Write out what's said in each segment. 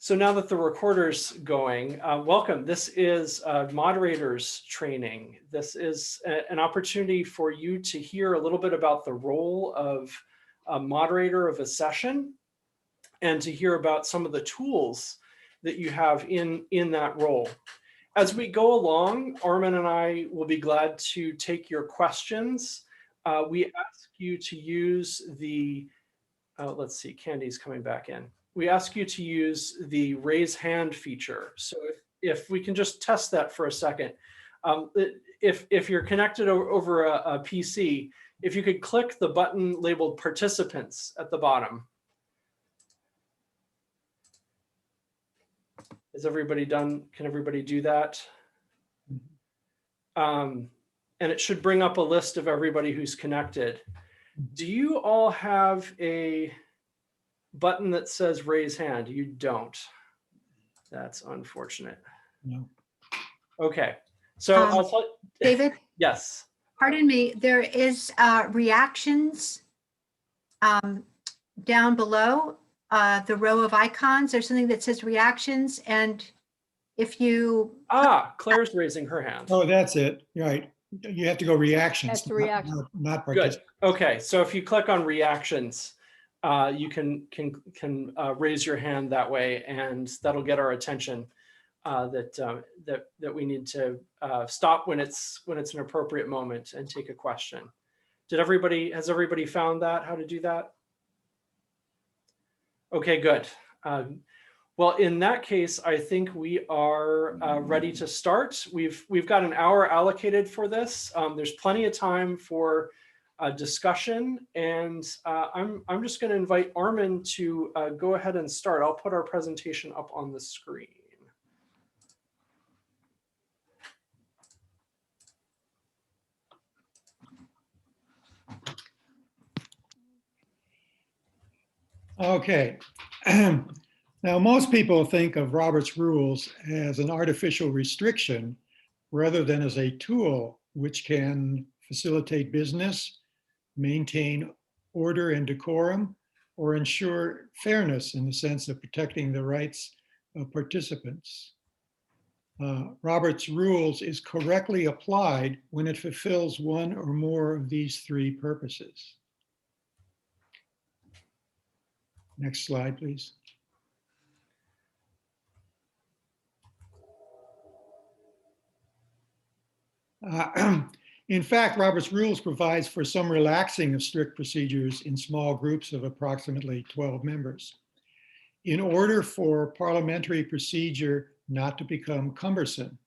So now that the recorder's going, welcome. This is Moderators training. This is an opportunity for you to hear a little bit about the role of a moderator of a session and to hear about some of the tools that you have in that role. As we go along, Armin and I will be glad to take your questions. We ask you to use the, let's see, Candy's coming back in. We ask you to use the raise hand feature. So if we can just test that for a second. If you're connected over a PC, if you could click the button labeled participants at the bottom. Is everybody done? Can everybody do that? And it should bring up a list of everybody who's connected. Do you all have a button that says raise hand? You don't. That's unfortunate. No. Okay. So I'll tell David? Yes. Pardon me, there is reactions down below the row of icons. There's something that says reactions, and if you... Claire's raising her hand. Oh, that's it. Right. You have to go reactions. That's reaction. Not Good. participants. Okay. So if you click on reactions, you can raise your hand that way, and that'll get our attention that we need to stop when it's an appropriate moment and take a question. Has everybody found that, how to do that? Okay, good. Well, in that case, I think we are ready to start. We've got an hour allocated for this. There's plenty of time for discussion, and I'm just going to invite Armin to go ahead and start. I'll put our presentation up on the screen. Okay. Now, most people think of Robert's rules as an artificial restriction rather than as a tool which can facilitate business, maintain order and decorum, or ensure fairness in the sense of protecting the rights of participants. Robert's rules is correctly applied when it fulfills one or more of these three purposes. Next slide, please. In fact, Robert's Rules provides for some relaxing of strict procedures in small groups of approximately 12 members, in order for parliamentary procedure not to become cumbersome.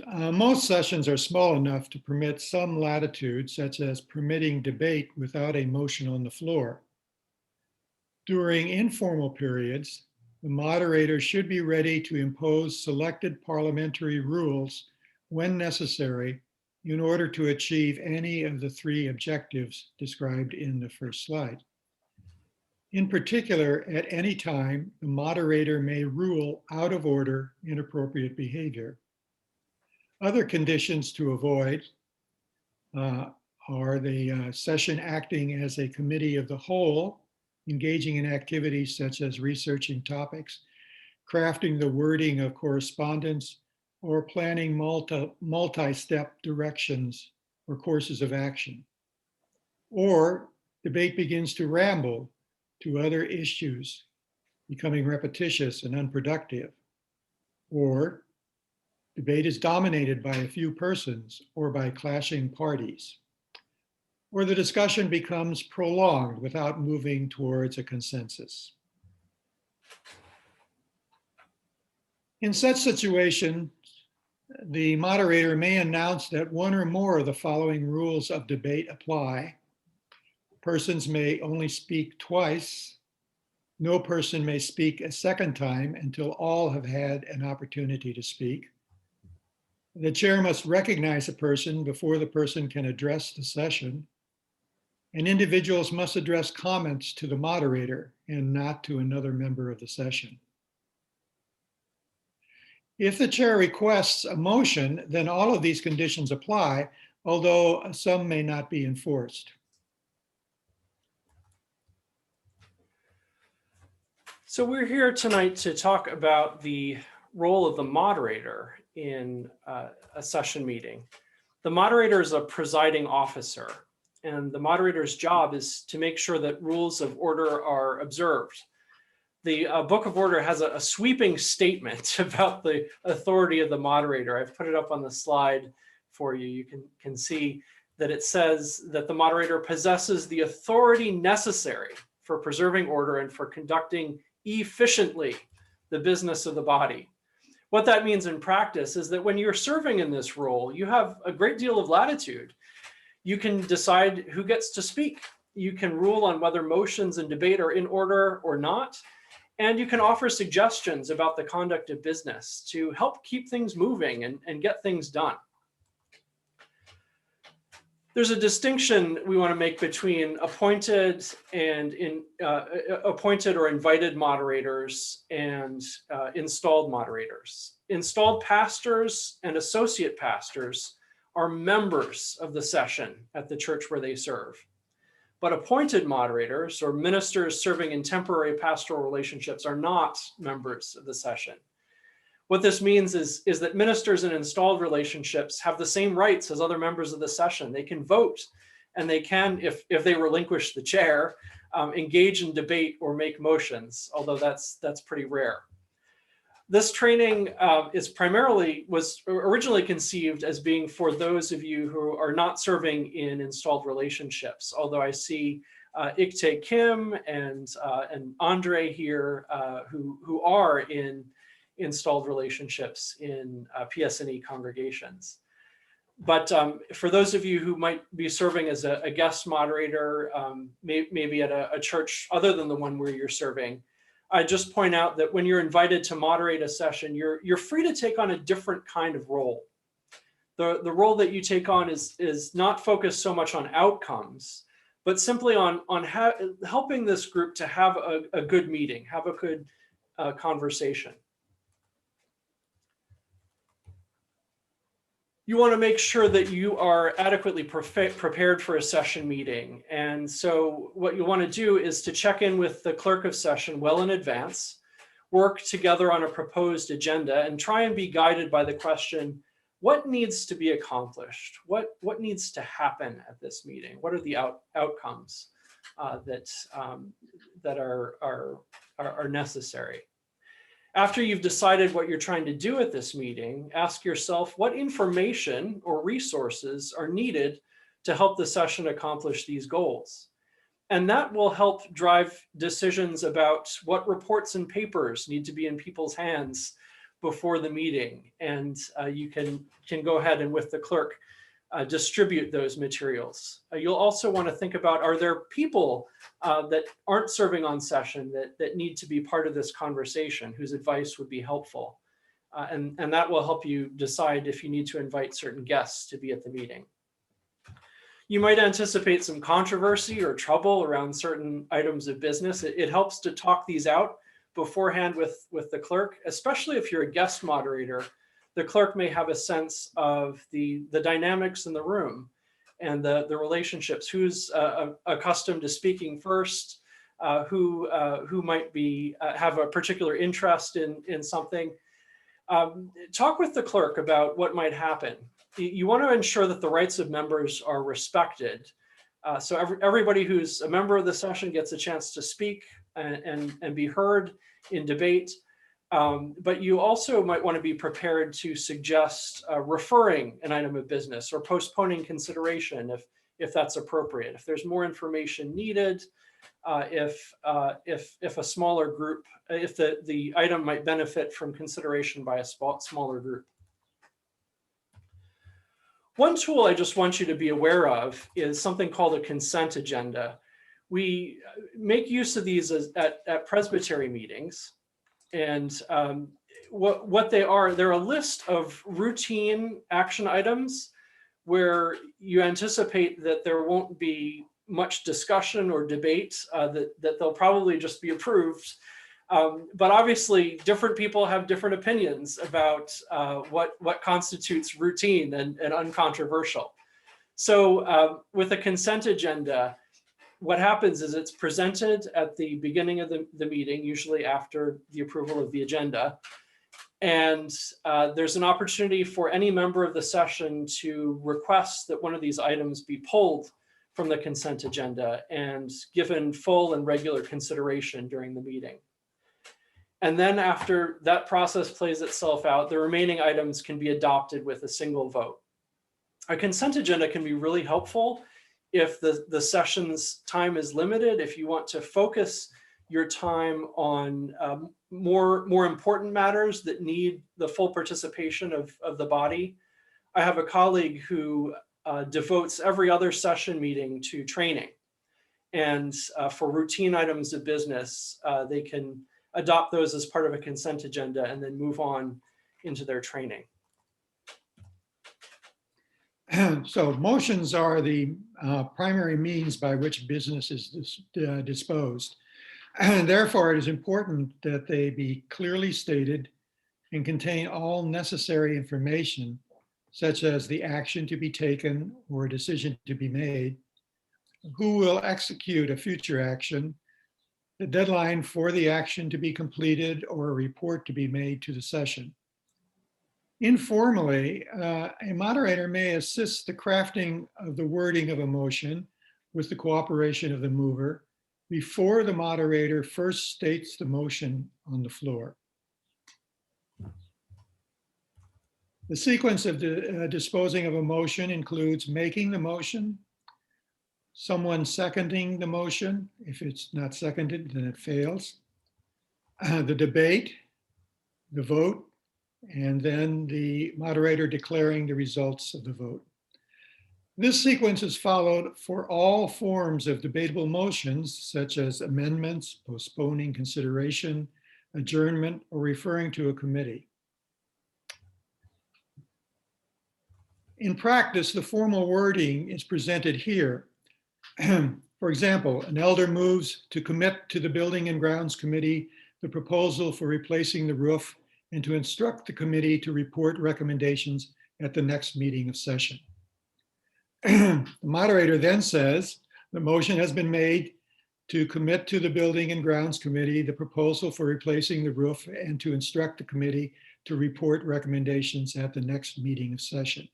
Most sessions are small enough to permit some latitude, such as permitting debate without a motion on the floor. During informal periods, the moderator should be ready to impose selected parliamentary rules when necessary in order to achieve any of the three objectives described in the first slide. In particular, at any time, the moderator may rule out of order inappropriate behavior. Other conditions to avoid are the session acting as a committee of the whole, engaging in activities such as researching topics, crafting the wording of correspondence, or planning multi-step directions or courses of action. Or debate begins to ramble to other issues, becoming repetitious and unproductive. Or debate is dominated by a few persons or by clashing parties. Or the discussion becomes prolonged without moving towards a consensus. In such situation, the moderator may announce that one or more of the following rules of debate apply. Persons may only speak twice. No person may speak a second time until all have had an opportunity to speak. The chair must recognize a person before the person can address the session. And individuals must address comments to the moderator and not to another member of the session. If the chair requests a motion, then all of these conditions apply, although some may not be enforced. So we're here tonight to talk about the role of the moderator in a session meeting. The moderator is a presiding officer, and the moderator's job is to make sure that rules of order are observed. The Book of Order has a sweeping statement about the authority of the moderator. I've put it up on the slide for you. You can see that it says that the moderator possesses the authority necessary for preserving order and for conducting efficiently the business of the body. What that means in practice is that when you're serving in this role, you have a great deal of latitude. You can decide who gets to speak. You can rule on whether motions and debate are in order or not. And you can offer suggestions about the conduct of business to help keep things moving and get things done. There's a distinction we want to make between appointed and appointed or invited moderators and installed moderators. Installed pastors and associate pastors are members of the session at the church where they serve. But appointed moderators or ministers serving in temporary pastoral relationships are not members of the session. What this means is that ministers in installed relationships have the same rights as other members of the session. They can vote, and they can, if they relinquish the chair, engage in debate or make motions, although that's pretty rare. This training was originally conceived as being for those of you who are not serving in installed relationships, although I see Iktae Kim and Andre here who are in installed relationships in PSNE congregations. But for those of you who might be serving as a guest moderator, maybe at a church other than the one where you're serving, I just point out that when you're invited to moderate a session, you're free to take on a different kind of role. The role that you take on is not focused so much on outcomes, but simply on helping this group to have a good meeting, have a good conversation. You want to make sure that you are adequately prepared for a session meeting. And so what you want to do is to check in with the clerk of session well in advance, work together on a proposed agenda, and try and be guided by the question, what needs to be accomplished? What needs to happen at this meeting? What are the outcomes that are necessary? After you've decided what you're trying to do at this meeting, ask yourself what information or resources are needed to help the session accomplish these goals. And that will help drive decisions about what reports and papers need to be in people's hands before the meeting. And you can go ahead and with the clerk, distribute those materials. You'll also want to think about, are there people that aren't serving on session that need to be part of this conversation, whose advice would be helpful? And that will help you decide if you need to invite certain guests to be at the meeting. You might anticipate some controversy or trouble around certain items of business. It helps to talk these out beforehand with the clerk, especially if you're a guest moderator. The clerk may have a sense of the dynamics in the room and the relationships, who's accustomed to speaking first, who might be have a particular interest in something. Talk with the clerk about what might happen. You want to ensure that the rights of members are respected. So everybody who's a member of the session gets a chance to speak and be heard in debate. But you also might want to be prepared to suggest referring an item of business or postponing consideration if that's appropriate. If there's more information needed, if a smaller group, if the item might benefit from consideration by a smaller group. One tool I just want you to be aware of is something called a consent agenda. We make use of these at Presbytery meetings. And what they are, they're a list of routine action items where you anticipate that there won't be much discussion or debate, that they'll probably just be approved. But obviously, different people have different opinions about what constitutes routine and uncontroversial. So with a consent agenda, what happens is it's presented at the beginning of the meeting, usually after the approval of the agenda. And there's an opportunity for any member of the session to request that one of these items be pulled from the consent agenda and given full and regular consideration during the meeting. And then after that process plays itself out, the remaining items can be adopted with a single vote. A consent agenda can be really helpful if the session's time is limited, if you want to focus your time on more important matters that need the full participation of the body. I have a colleague who devotes every other session meeting to training. And for routine items of business, they can adopt those as part of a consent agenda and then move on into their training. So motions are the primary means by which business is disposed. And therefore, it is important that they be clearly stated and contain all necessary information, such as the action to be taken or a decision to be made, who will execute a future action, the deadline for the action to be completed, or a report to be made to the session. Informally, a moderator may assist the crafting of the wording of a motion with the cooperation of the mover before the moderator first states the motion on the floor. The sequence of disposing of a motion includes making the motion, someone seconding the motion. If it's not seconded, then it fails. The debate, the vote, and then the moderator declaring the results of the vote. This sequence is followed for all forms of debatable motions, such as amendments, postponing consideration, adjournment, or referring to a committee. In practice, the formal wording is presented here. For example, an elder moves to commit to the Building and Grounds Committee the proposal for replacing the roof and to instruct the committee to report recommendations at the next meeting of session. The moderator then says, the motion has been made to commit to the Building and Grounds Committee the proposal for replacing the roof and to instruct the committee to report recommendations at the next meeting of session.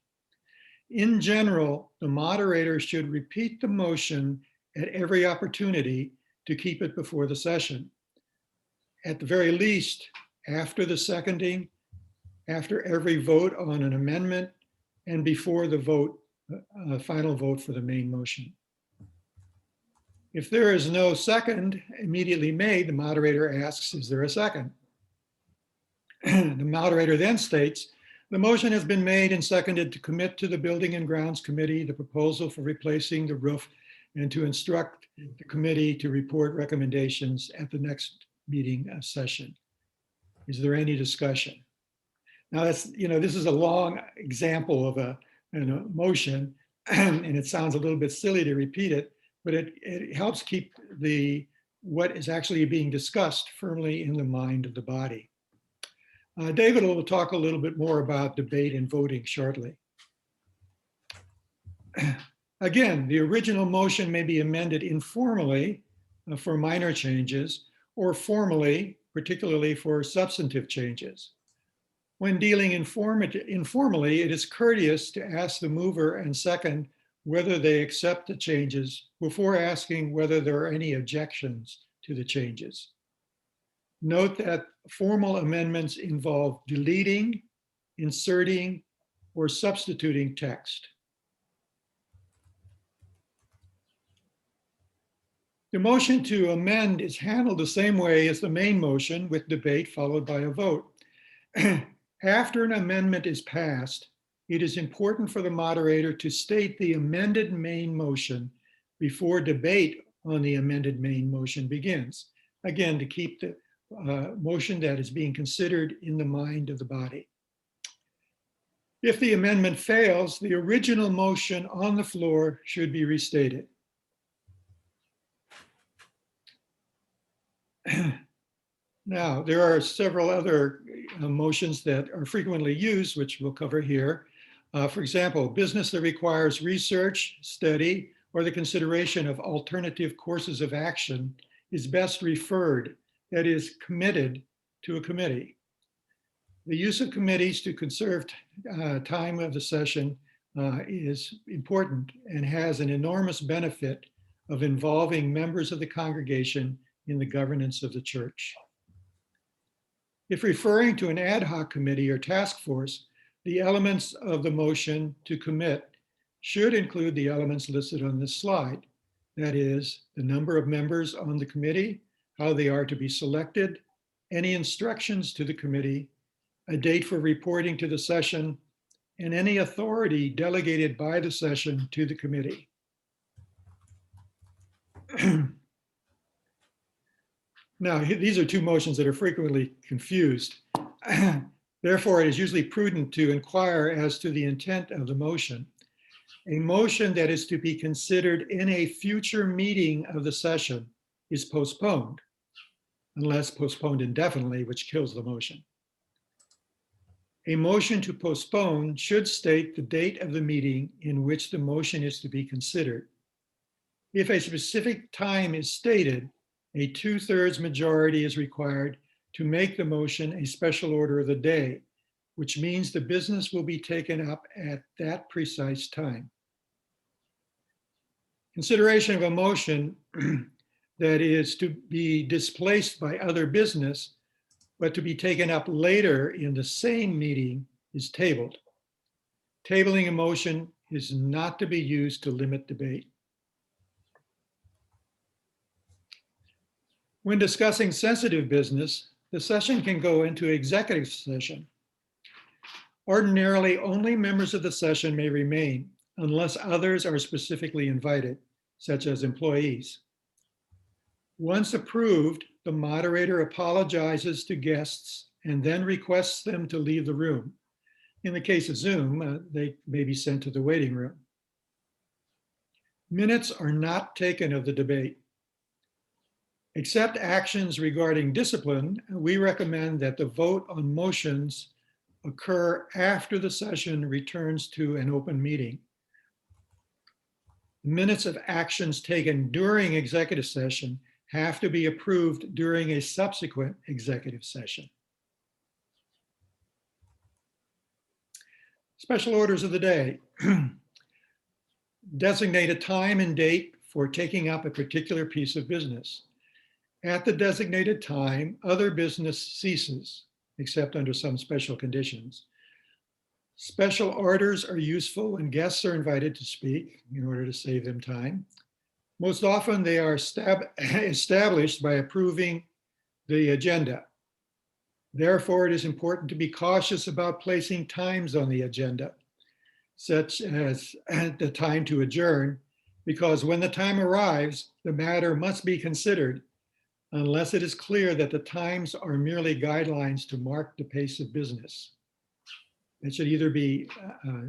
In general, the moderator should repeat the motion at every opportunity to keep it before the session. At the very least, after the seconding, after every vote on an amendment, and before the vote, final vote for the main motion. If there is no second immediately made, the moderator asks, is there a second? The moderator then states, the motion has been made and seconded to commit to the Building and Grounds Committee the proposal for replacing the roof and to instruct the committee to report recommendations at the next meeting session. Is there any discussion? Now that's, this is a long example of a motion, and it sounds a little bit silly to repeat it, but it helps keep what is actually being discussed firmly in the mind of the body. David will talk a little bit more about debate and voting shortly. Again, the original motion may be amended informally for minor changes or formally, particularly for substantive changes. When dealing informally, it is courteous to ask the mover and second whether they accept the changes before asking whether there are any objections to the changes. Note that formal amendments involve deleting, inserting, or substituting text. The motion to amend is handled the same way as the main motion, with debate followed by a vote. After an amendment is passed, it is important for the moderator to state the amended main motion before debate on the amended main motion begins. Again, to keep the motion that is being considered in the mind of the body. If the amendment fails, the original motion on the floor should be restated. Now, there are several other motions that are frequently used, which we'll cover here. For example, business that requires research, study, or the consideration of alternative courses of action is best referred, that is, committed to a committee. The use of committees to conserve time of the session is important and has an enormous benefit of involving members of the congregation in the governance of the church. If referring to an ad hoc committee or task force, the elements of the motion to commit should include the elements listed on this slide. That is, the number of members on the committee, how they are to be selected, any instructions to the committee, a date for reporting to the session, and any authority delegated by the session to the committee. Now, these are two motions that are frequently confused. Therefore, it is usually prudent to inquire as to the intent of the motion. A motion that is to be considered in a future meeting of the session is postponed, unless postponed indefinitely, which kills the motion. A motion to postpone should state the date of the meeting in which the motion is to be considered. If a specific time is stated, a 2/3 majority is required to make the motion a special order of the day, which means the business will be taken up at that precise time. Consideration of a motion that is to be displaced by other business, but to be taken up later in the same meeting is tabled. Tabling a motion is not to be used to limit debate. When discussing sensitive business, the session can go into executive session. Ordinarily, only members of the session may remain unless others are specifically invited, such as employees. Once approved, the moderator apologizes to guests and then requests them to leave the room. In the case of Zoom, they may be sent to the waiting room. Minutes are not taken of the debate. Except actions regarding discipline, we recommend that the vote on motions occur after the session returns to an open meeting. Minutes of actions taken during executive session have to be approved during a subsequent executive session. Special orders of the day. Designate a time and date for taking up a particular piece of business. At the designated time, other business ceases, except under some special conditions. Special orders are useful when guests are invited to speak in order to save them time. Most often they are established by approving the agenda. Therefore, it is important to be cautious about placing times on the agenda, such as the time to adjourn, because when the time arrives, the matter must be considered unless it is clear that the times are merely guidelines to mark the pace of business. It should either be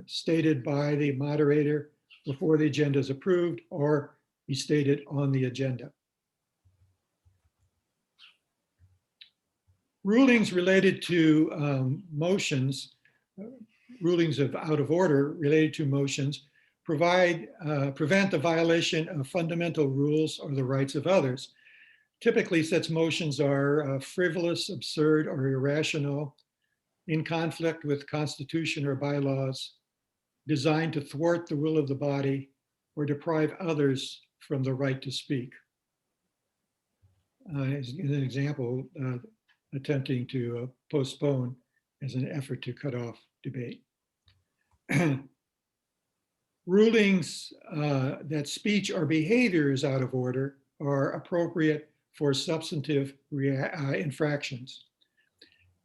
stated by the moderator before the agenda is approved or be stated on the agenda. Rulings related to motions, rulings of out of order related to motions prevent the violation of fundamental rules or the rights of others. Typically, such motions are frivolous, absurd, or irrational, in conflict with constitution or bylaws, designed to thwart the will of the body or deprive others from the right to speak. As an example, attempting to postpone as an effort to cut off debate. Rulings that speech or behavior is out of order are appropriate for substantive infractions.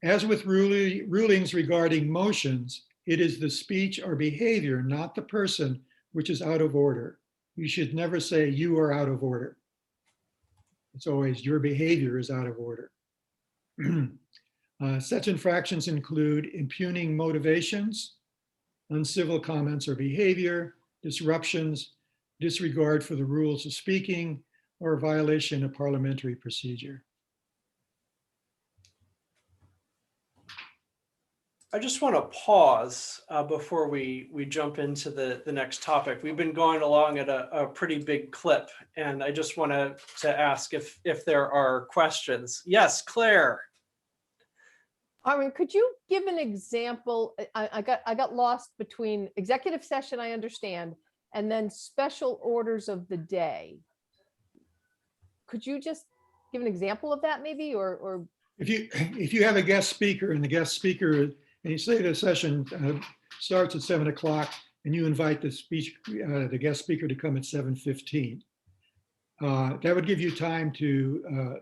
As with rulings regarding motions, it is the speech or behavior, not the person, which is out of order. You should never say you are out of order. It's always your behavior is out of order. Such infractions include impugning motivations, uncivil comments or behavior, disruptions, disregard for the rules of speaking, or violation of parliamentary procedure. I just want to pause before we jump into the next topic. We've been going along at a pretty big clip, and I just want to ask if there are questions. Yes, Claire. Armin, could you give an example? I got lost between executive session, I understand, and then special orders of the day. Could you just give an example of that maybe, or If you have a guest speaker and the guest speaker, and you say the session starts at 7 o'clock and you invite the guest speaker to come at 7:15, that would give you time to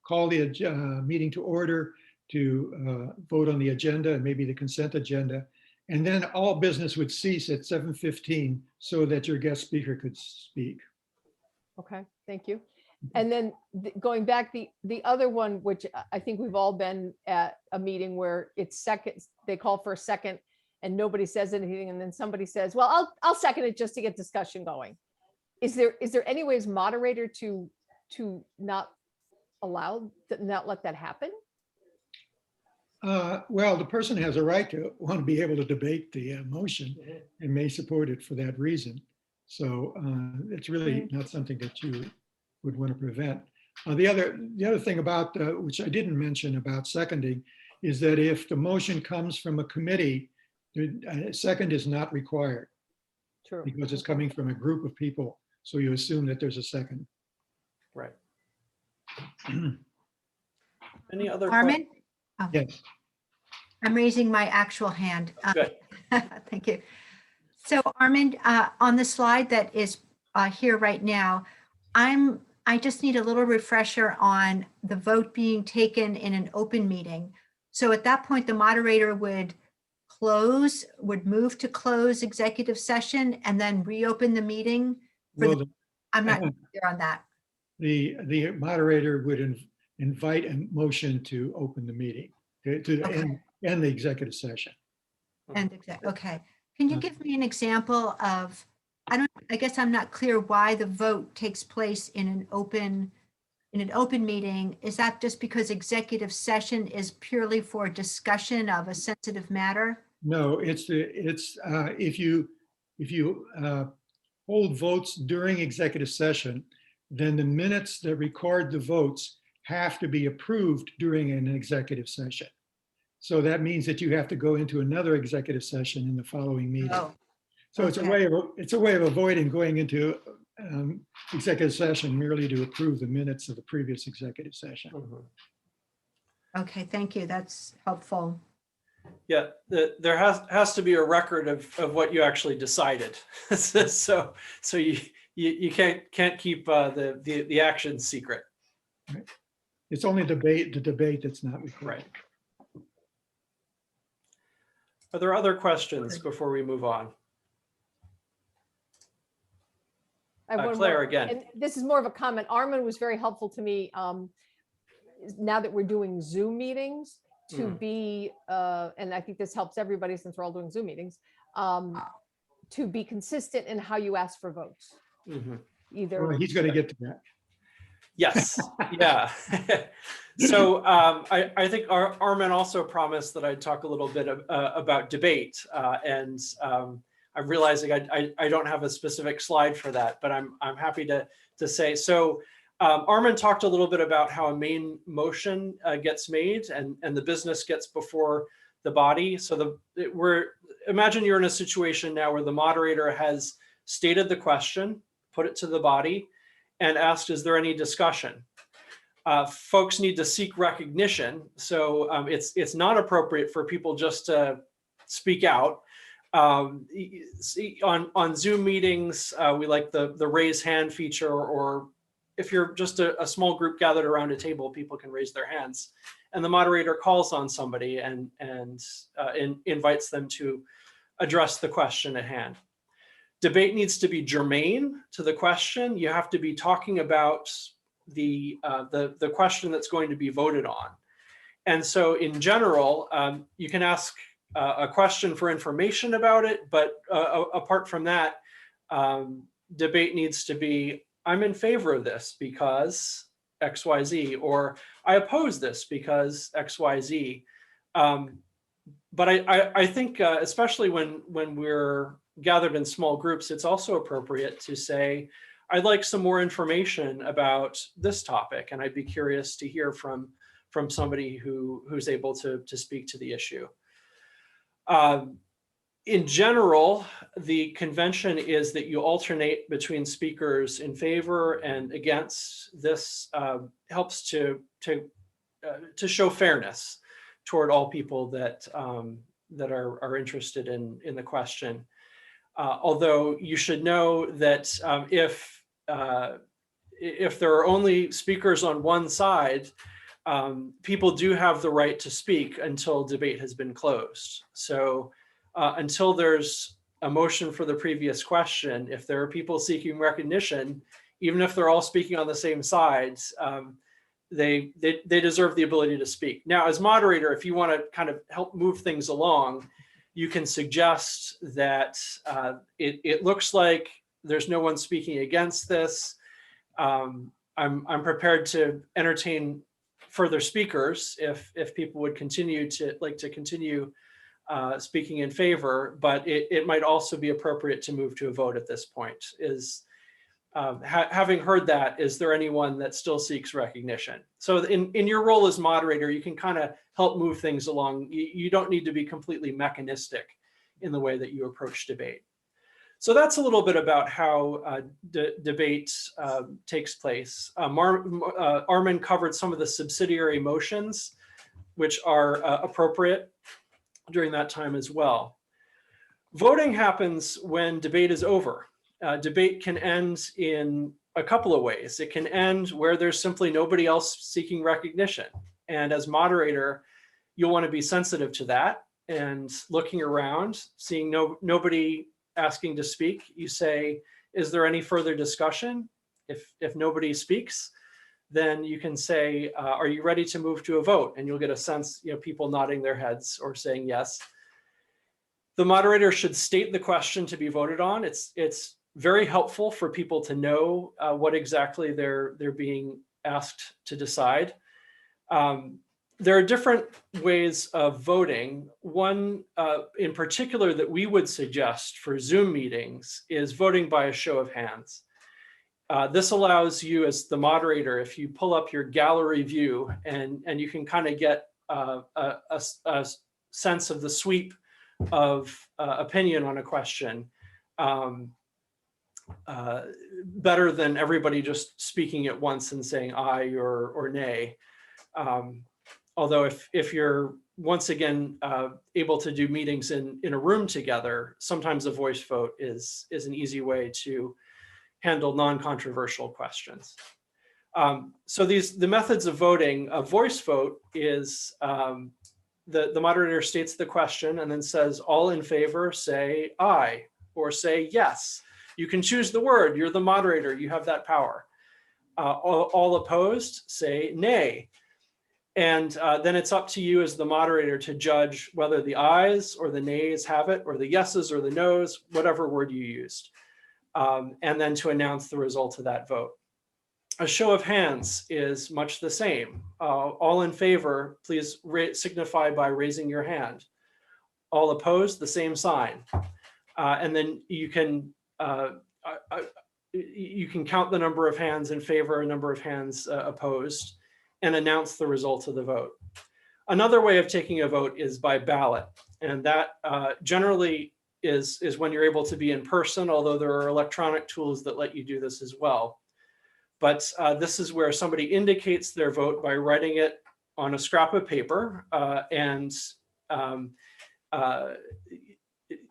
call the meeting to order, to vote on the agenda and maybe the consent agenda. And then all business would cease at 7:15 so that your guest speaker could speak. okay, thank you. And then going back, the other one, which I think we've all been at a meeting where it's seconds, they call for a second and nobody says anything, and then somebody says, well, I'll second it just to get discussion going. Is there any ways moderator to not not let that happen? Well, the person has a right to want to be able to debate the motion and may support it for that reason. So it's really not something that you would want to prevent. The other thing about which I didn't mention about seconding is that if the motion comes from a committee, a second is not required. True. Because it's coming from a group of people. So you assume that there's a second. Right. Any other Armin? Oh, Yes. I'm raising my actual hand. Good. Thank you. So Armin, on the slide that is here right now, I just need a little refresher on the vote being taken in an open meeting. So at that point, the moderator would move to close executive session and then reopen the meeting. Well, I'm not clear on that. the moderator would invite a motion to open the meeting, to Okay. end the executive session. Okay. Can you give me an example of, I guess I'm not clear why the vote takes place in an open meeting. Is that just because executive session is purely for discussion of a sensitive matter? No, it's if you hold votes during executive session, then the minutes that record the votes have to be approved during an executive session. So that means that you have to go into another executive session in the following meeting. Oh, So okay. it's a way of avoiding going into executive session merely to approve the minutes of the previous executive session. Mhm. Okay, thank you. That's helpful. Yeah, there has to be a record of what you actually decided. so you can't keep the action secret. Right. It's only the debate that's not recorded. Right. Are there other questions before we move on? I have one Claire, more, again. and this is more of a comment. Armin was very helpful to me. Now that we're doing Zoom meetings, to be, and I think this helps everybody since we're all doing Zoom meetings, to be consistent in how you ask for votes. Mhm. Either. Well, he's going to get to that. Yes, yeah. So I think Armin also promised that I'd talk a little bit about debate, and I'm realizing I don't have a specific slide for that, but I'm happy to say. So Armin talked a little bit about how a main motion gets made and the business gets before the body. So imagine you're in a situation now where the moderator has stated the question, put it to the body, and asked, is there any discussion? Folks need to seek recognition. So it's not appropriate for people just to speak out. On Zoom meetings, we like the raise hand feature, or if you're just a small group gathered around a table, people can raise their hands. And the moderator calls on somebody and invites them to address the question at hand. Debate needs to be germane to the question. You have to be talking about the question that's going to be voted on. And so in general, you can ask a question for information about it, but apart from that, debate needs to be, I'm in favor of this because XYZ, or I oppose this because XYZ. But I think especially when we're gathered in small groups, it's also appropriate to say, I'd like some more information about this topic, and I'd be curious to hear from somebody who's able to speak to the issue. In general, the convention is that you alternate between speakers in favor and against. This helps to show fairness toward all people that are interested in the question. Although you should know that if there are only speakers on one side, people do have the right to speak until debate has been closed. So until there's a motion for the previous question, if there are people seeking recognition, even if they're all speaking on the same sides, they deserve the ability to speak. Now, as moderator, if you want to kind of help move things along, you can suggest that it looks like there's no one speaking against this. I'm prepared to entertain further speakers if people would continue to continue speaking in favor, but it might also be appropriate to move to a vote at this point. Having heard that, is there anyone that still seeks recognition? So in your role as moderator, you can kind of help move things along. You don't need to be completely mechanistic in the way that you approach debate. So that's a little bit about how debate takes place. Armin covered some of the subsidiary motions, which are appropriate during that time as well. Voting happens when debate is over. Debate can end in a couple of ways. It can end where there's simply nobody else seeking recognition. And as moderator, you'll want to be sensitive to that and looking around, seeing nobody asking to speak. You say, is there any further discussion? If nobody speaks, then you can say, are you ready to move to a vote? And you'll get a sense, people nodding their heads or saying yes. The moderator should state the question to be voted on. It's very helpful for people to know what exactly they're being asked to decide. There are different ways of voting. One in particular that we would suggest for Zoom meetings is voting by a show of hands. This allows you as the moderator, if you pull up your gallery view and you can kind of get a sense of the sweep of opinion on a question, better than everybody just speaking at once and saying aye or nay. Although if you're once again able to do meetings in a room together, sometimes a voice vote is an easy way to handle non-controversial questions. So the methods of voting, a voice vote is the moderator states the question and then says, all in favor say aye or say yes. You can choose the word, you're the moderator, you have that power. All opposed say nay. And then it's up to you as the moderator to judge whether the ayes or the nays have it, or the yeses or the nos, whatever word you used. And then to announce the result of that vote. A show of hands is much the same. All in favor, please signify by raising your hand. All opposed, the same sign. And then you can count the number of hands in favor, a number of hands opposed, and announce the result of the vote. Another way of taking a vote is by ballot. And that generally is when you're able to be in person, although there are electronic tools that let you do this as well. But this is where somebody indicates their vote by writing it on a scrap of paper.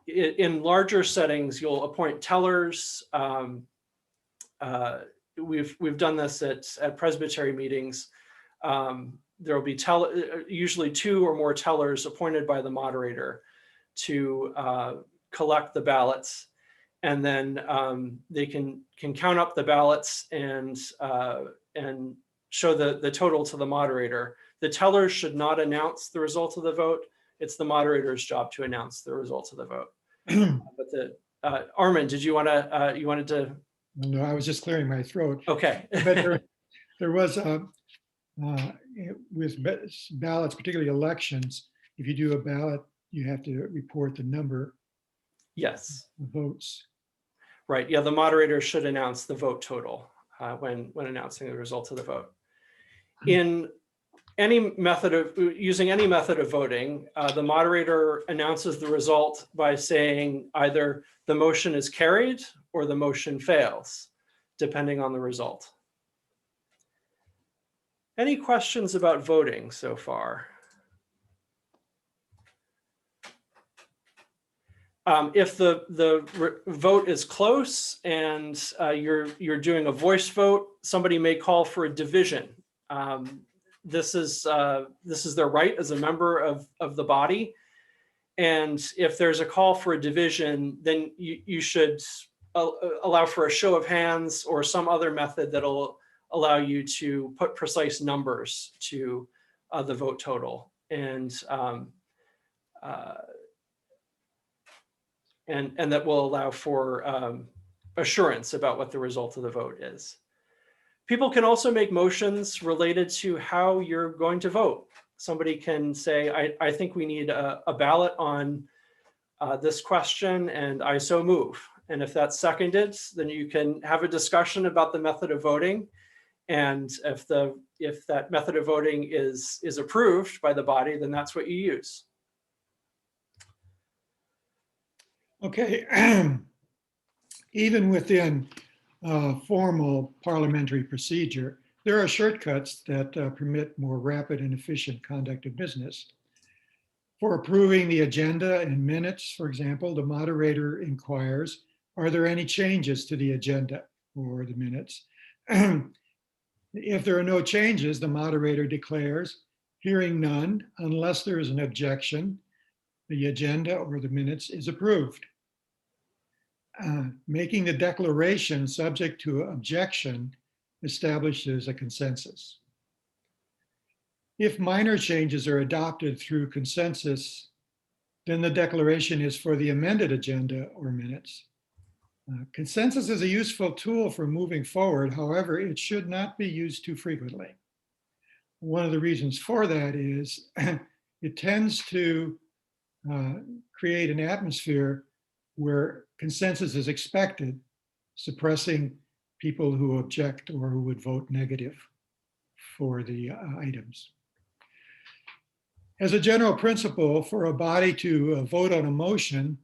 In larger settings, you'll appoint tellers. We've done this at Presbytery meetings. There will be usually 2 or more tellers appointed by the moderator to collect the ballots, and then they can count up the ballots and show the total to the moderator. The tellers should not announce the result of the vote. It's the moderator's job to announce the results of the vote. But Armin, did you want to? You wanted to? No, I was just clearing my throat. Okay. But there was with ballots, particularly elections, If you do a ballot, you have to report the number Yes, of votes. right. Yeah, the moderator should announce the vote total when announcing the result of the vote. In any method of using any method of voting, the moderator announces the result by saying either the motion is carried or the motion fails, depending on the result. Any questions about voting so far? If the vote is close and you're doing a voice vote, somebody may call for a division. This is their right as a member of the body. And if there's a call for a division, then you should allow for a show of hands or some other method that'll allow you to put precise numbers to the vote total. And that will allow for assurance about what the result of the vote is. People can also make motions related to how you're going to vote. Somebody can say, I think we need a ballot on this question, and I so move. And if that's seconded, then you can have a discussion about the method of voting. And if that method of voting is approved by the body, then that's what you use. Okay, even within formal parliamentary procedure, there are shortcuts that permit more rapid and efficient conduct of business. For approving the agenda and minutes, for example, the moderator inquires, are there any changes to the agenda or the minutes? If there are no changes, the moderator declares, hearing none, unless there is an objection, the agenda or the minutes is approved. Making the declaration subject to objection establishes a consensus. If minor changes are adopted through consensus, then the declaration is for the amended agenda or minutes. Consensus is a useful tool for moving forward. However, it should not be used too frequently. One of the reasons for that is it tends to create an atmosphere where consensus is expected, suppressing people who object or who would vote negative for the items. As a general principle, for a body to vote on a motion,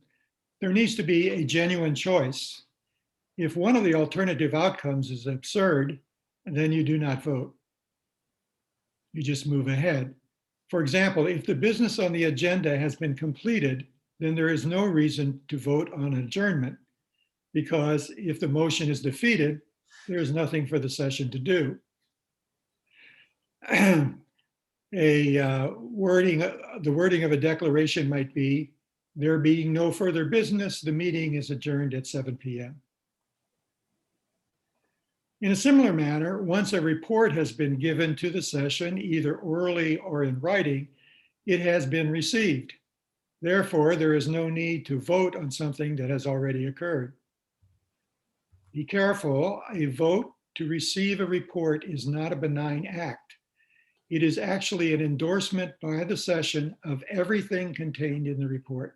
there needs to be a genuine choice. If one of the alternative outcomes is absurd, then you do not vote. You just move ahead. For example, if the business on the agenda has been completed, then there is no reason to vote on adjournment, because if the motion is defeated, there's nothing for the session to do. The wording of a declaration might be, there being no further business, the meeting is adjourned at 7 p.m. In a similar manner, once a report has been given to the session, either orally or in writing, it has been received. Therefore, there is no need to vote on something that has already occurred. Be careful, a vote to receive a report is not a benign act. It is actually an endorsement by the session of everything contained in the report.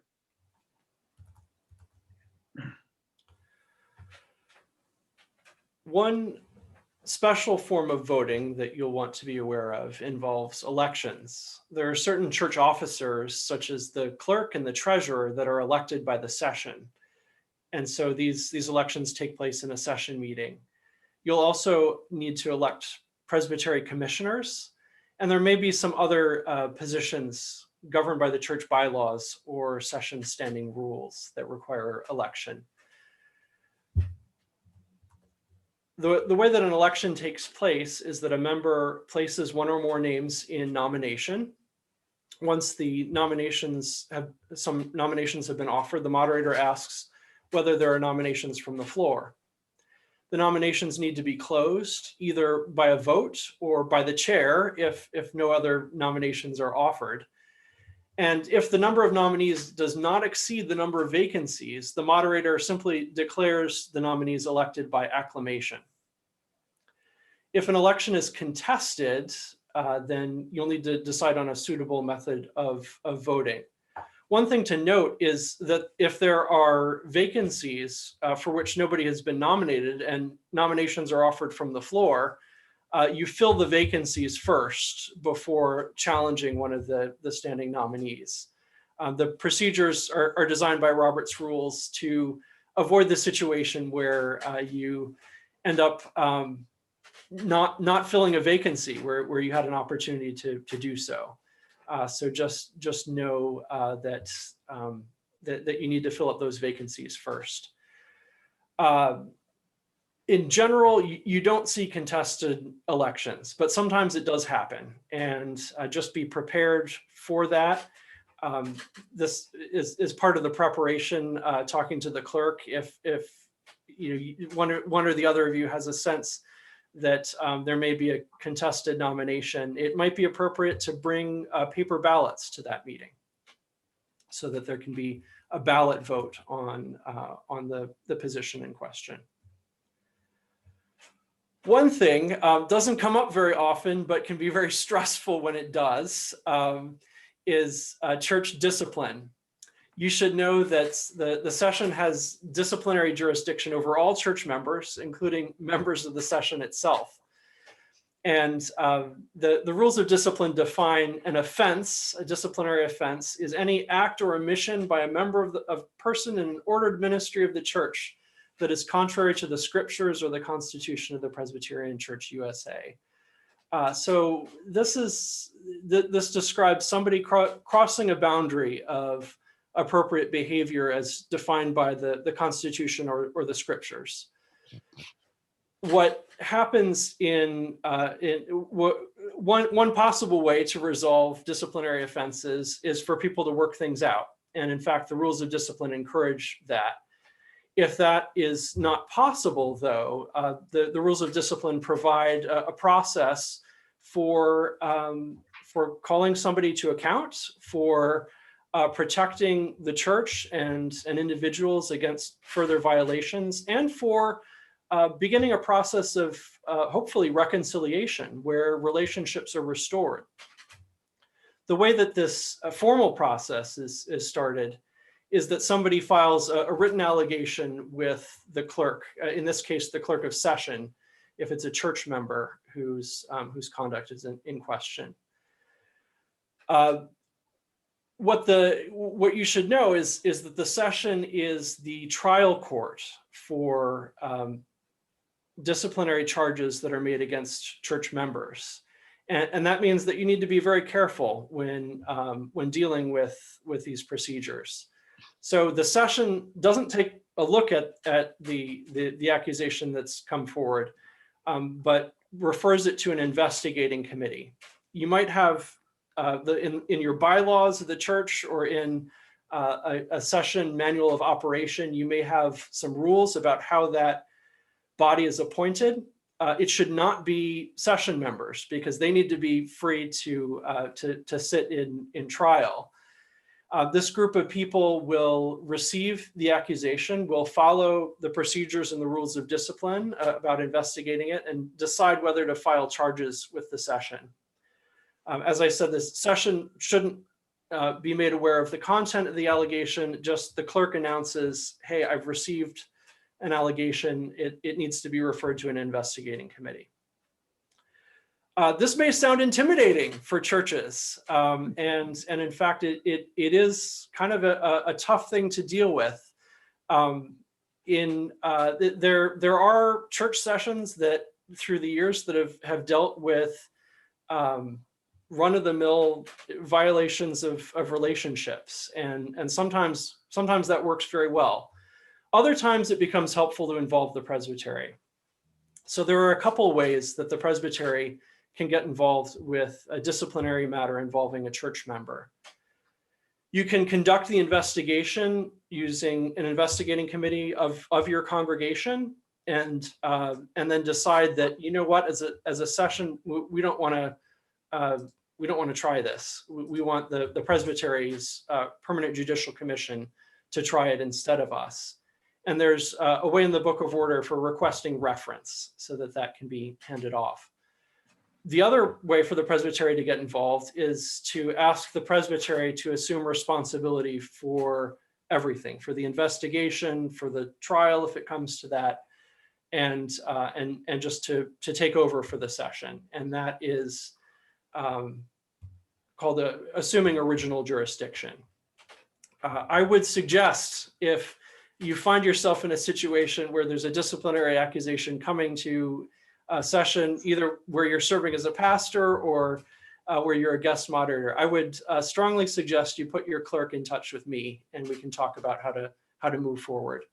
One special form of voting that you'll want to be aware of involves elections. There are certain church officers, such as the clerk and the treasurer, that are elected by the session. And so these elections take place in a session meeting. You'll also need to elect Presbytery commissioners, and there may be some other positions governed by the church bylaws or session standing rules that require election. The way that an election takes place is that a member places one or more names in nomination. Once some nominations have been offered, the moderator asks whether there are nominations from the floor. The nominations need to be closed either by a vote or by the chair if no other nominations are offered. And if the number of nominees does not exceed the number of vacancies, the moderator simply declares the nominees elected by acclamation. If an election is contested, then you'll need to decide on a suitable method of voting. One thing to note is that if there are vacancies for which nobody has been nominated and nominations are offered from the floor, you fill the vacancies first before challenging one of the standing nominees. The procedures are designed by Robert's rules to avoid the situation where you end up not filling a vacancy where you had an opportunity to do so. So just know that you need to fill up those vacancies first. In general, you don't see contested elections, but sometimes it does happen, and just be prepared for that. This is part of the preparation, talking to the clerk. If one or the other of you has a sense that there may be a contested nomination, it might be appropriate to bring paper ballots to that meeting so that there can be a ballot vote on the position in question. One thing doesn't come up very often, but can be very stressful when it does, is church discipline. You should know that the session has disciplinary jurisdiction over all church members, including members of the session itself. And the rules of discipline define an offense. A disciplinary offense is any act or omission by a member of a person in an ordered ministry of the church that is contrary to the scriptures or the Constitution of the Presbyterian Church USA. So this describes somebody crossing a boundary of appropriate behavior as defined by the Constitution or the scriptures. What happens one possible way to resolve disciplinary offenses is for people to work things out. And in fact, the rules of discipline encourage that. If that is not possible, though, the rules of discipline provide a process for calling somebody to account, for protecting the church and individuals against further violations, and for beginning a process of hopefully reconciliation where relationships are restored. The way that this formal process is started is that somebody files a written allegation with the clerk, in this case, the clerk of session, if it's a church member whose conduct is in question. What you should know is that the session is the trial court for disciplinary charges that are made against church members. And that means that you need to be very careful when dealing with these procedures. So the session doesn't take a look at the accusation that's come forward, but refers it to an investigating committee. You might have in your bylaws of the church or in a session manual of operation, you may have some rules about how that body is appointed. It should not be session members because they need to be free to sit in trial. This group of people will receive the accusation, will follow the procedures and the rules of discipline about investigating it, and decide whether to file charges with the session. As I said, this session shouldn't be made aware of the content of the allegation, just the clerk announces, hey, I've received an allegation, it needs to be referred to an investigating committee. This may sound intimidating for churches, and in fact, it is kind of a tough thing to deal with. There are church sessions that through the years that have dealt with run-of-the-mill violations of relationships, and sometimes that works very well. Other times it becomes helpful to involve the presbytery. So there are a couple ways that the presbytery can get involved with a disciplinary matter involving a church member. You can conduct the investigation using an investigating committee of your congregation, and then decide that, you know what, as a session, we don't want to try this. We want the presbytery's permanent judicial commission to try it instead of us. And there's a way in the Book of Order for requesting reference so that can be handed off. The other way for the presbytery to get involved is to ask the presbytery to assume responsibility for everything, for the investigation, for the trial if it comes to that, and just to take over for the session. And that is called assuming original jurisdiction. I would suggest, if you find yourself in a situation where there's a disciplinary accusation coming to a session, either where you're serving as a pastor or where you're a guest moderator, I would strongly suggest you put your clerk in touch with me, and we can talk about how to move forward.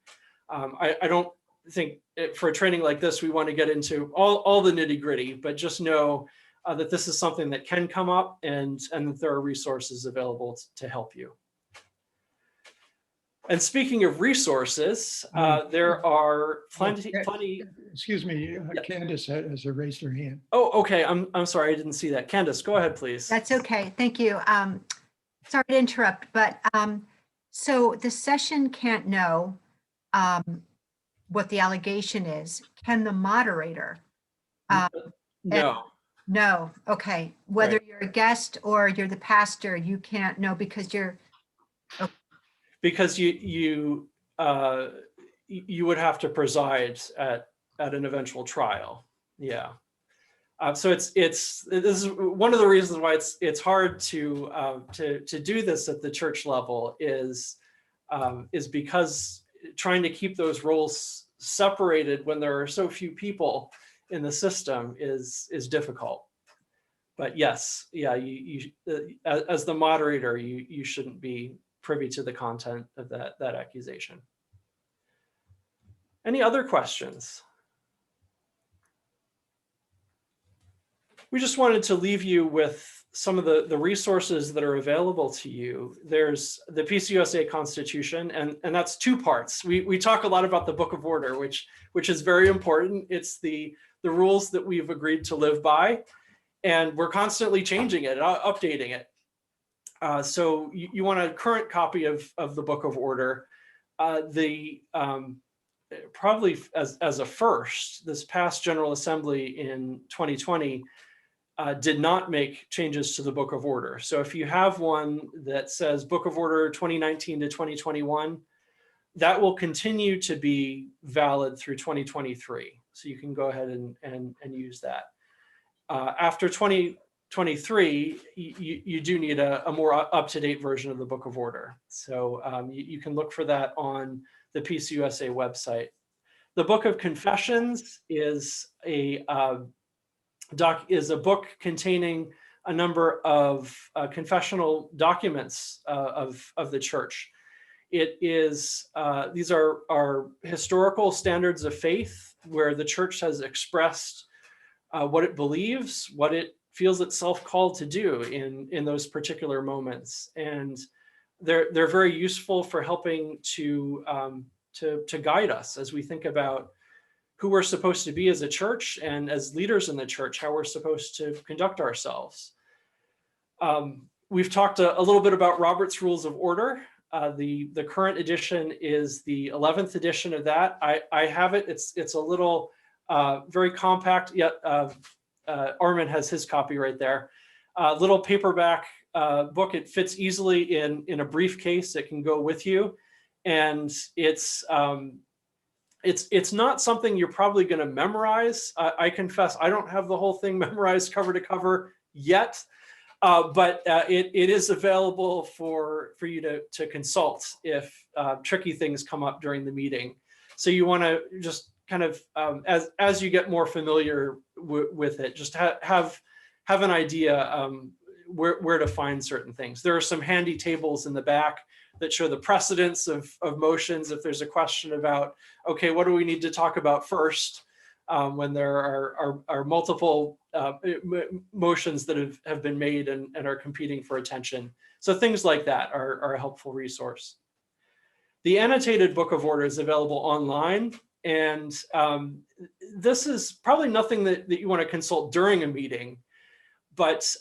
I don't think for a training like this we want to get into all the nitty gritty, but just know that this is something that can come up, and that there are resources available to help you. And speaking of resources, there are plenty. Excuse me, Yeah. Candace has raised her hand. Oh, okay. I'm sorry, I didn't see that. Candace, go ahead, please. That's okay. Thank you. Sorry to interrupt, but so the session can't know what the allegation is. Can the moderator? No. No. Okay. Whether Right. you're a guest or you're the pastor, you can't know because you're. Because you would have to preside at an eventual trial. Yeah. So this is one of the reasons why it's hard to do this at the church level is because trying to keep those roles separated when there are so few people in the system is difficult. But yes, yeah, you as the moderator, you shouldn't be privy to the content of that accusation. Any other questions? We just wanted to leave you with some of the resources that are available to you. There's the PCUSA Constitution, and that's two parts. We talk a lot about the Book of Order, which is very important. It's the rules that we've agreed to live by, and we're constantly changing it, updating it. So you want a current copy of the Book of Order. Probably as a first, this past General Assembly in 2020 did not make changes to the Book of Order. So if you have one that says Book of Order 2019 to 2021, that will continue to be valid through 2023. So you can go ahead and use that. After 2023, you do need a more up-to-date version of the Book of Order. So you can look for that on the PCUSA website. The Book of Confessions is a book containing a number of confessional documents of the church. It is these are historical standards of faith where the church has expressed what it believes, what it feels itself called to do in those particular moments, and they're very useful for helping to guide us as we think about who we're supposed to be as a church and as leaders in the church, how we're supposed to conduct ourselves. We've talked a little bit about Robert's Rules of Order. The current edition is the 11th edition of that. I have it. It's a little very compact, yet Armin has his copy right there. Little paperback book. It fits easily in a briefcase. It can go with you, and it's not something you're probably going to memorize. I confess I don't have the whole thing memorized cover to cover yet, but it is available for you to consult if tricky things come up during the meeting. So you want to just kind of as you get more familiar with it, just have an idea where to find certain things. There are some handy tables in the back that show the precedence of motions. If there's a question about, okay, what do we need to talk about first, when there are multiple motions that have been made and are competing for attention. So things like that are a helpful resource. The annotated Book of Order is available online, and this is probably nothing that you want to consult during a meeting, but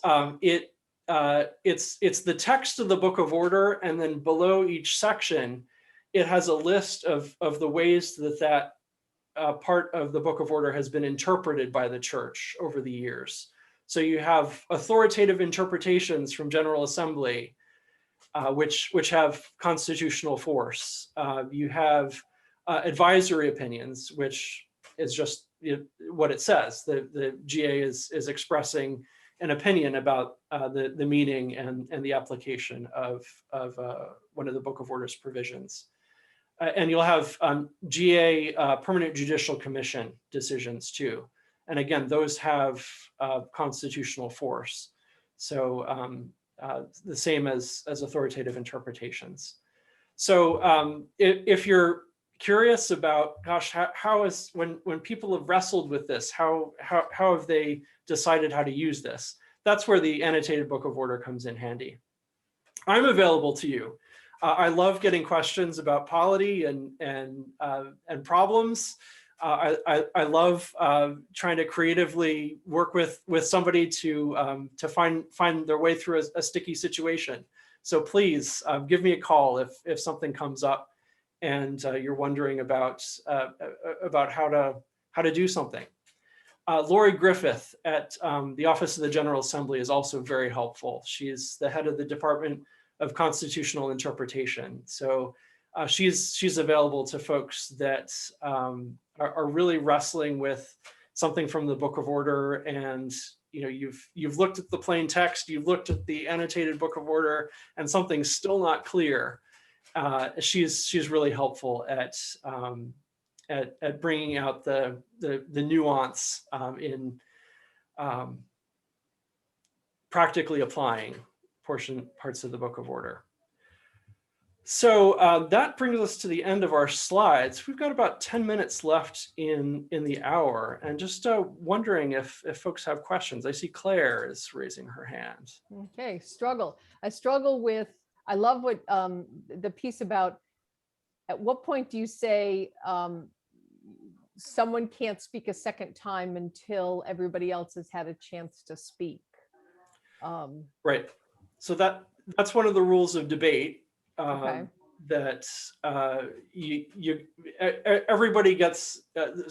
it's the text of the Book of Order, and then below each section, it has a list of the ways that part of the Book of Order has been interpreted by the church over the years. So you have authoritative interpretations from General Assembly, which have constitutional force. You have advisory opinions, which is just what it says. The GA is expressing an opinion about the meaning and the application of one of the Book of Orders provisions. And you'll have GA Permanent Judicial Commission decisions too. And again, those have constitutional force. So the same as authoritative interpretations. So if you're curious about, gosh, how is, when people have wrestled with this, how have they decided how to use this? That's where the annotated Book of Order comes in handy. I'm available to you. I love getting questions about polity and problems. I love trying to creatively work with somebody to find their way through a sticky situation. So please give me a call if something comes up and you're wondering about how to do something. Lori Griffith at the Office of the General Assembly is also very helpful. She's the head of the Department of Constitutional Interpretation. So she's available to folks that are really wrestling with something from the Book of Order, and you've looked at the plain text, you've looked at the annotated Book of Order, and something's still not clear. She's really helpful at bringing out the nuance in practically applying parts of the Book of Order. So that brings us to the end of our slides. We've got about 10 minutes left in the hour, and just wondering if folks have questions. I see Claire is raising her hand. Okay, I struggle with, I love what the piece about, at what point do you say someone can't speak a second time until everybody else has had a chance to speak? Right. So that's one of the rules of debate. Okay. That everybody gets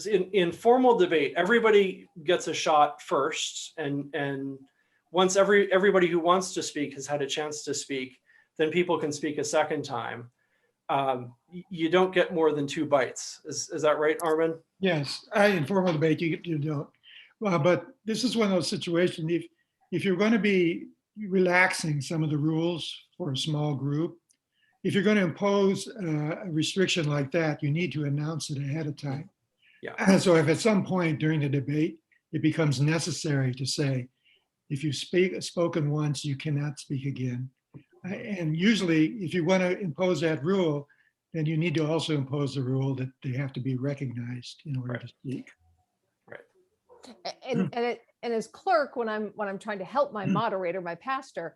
in formal debate, everybody gets a shot first, and once everybody who wants to speak has had a chance to speak, then people can speak a second time. You don't get more than 2 bites. Is that right, Armin? Yes, in formal debate, you don't. But this is one of those situations, if you're going to be relaxing some of the rules for a small group, if you're going to impose a restriction like that, you need to announce it ahead of time. Yeah. So if at some point during the debate, it becomes necessary to say, if you've spoken once, you cannot speak again. And usually, if you want to impose that rule, then you need to also impose the rule that they have to be recognized in order to speak. Right. And as clerk, when I'm trying to help my moderator, my pastor,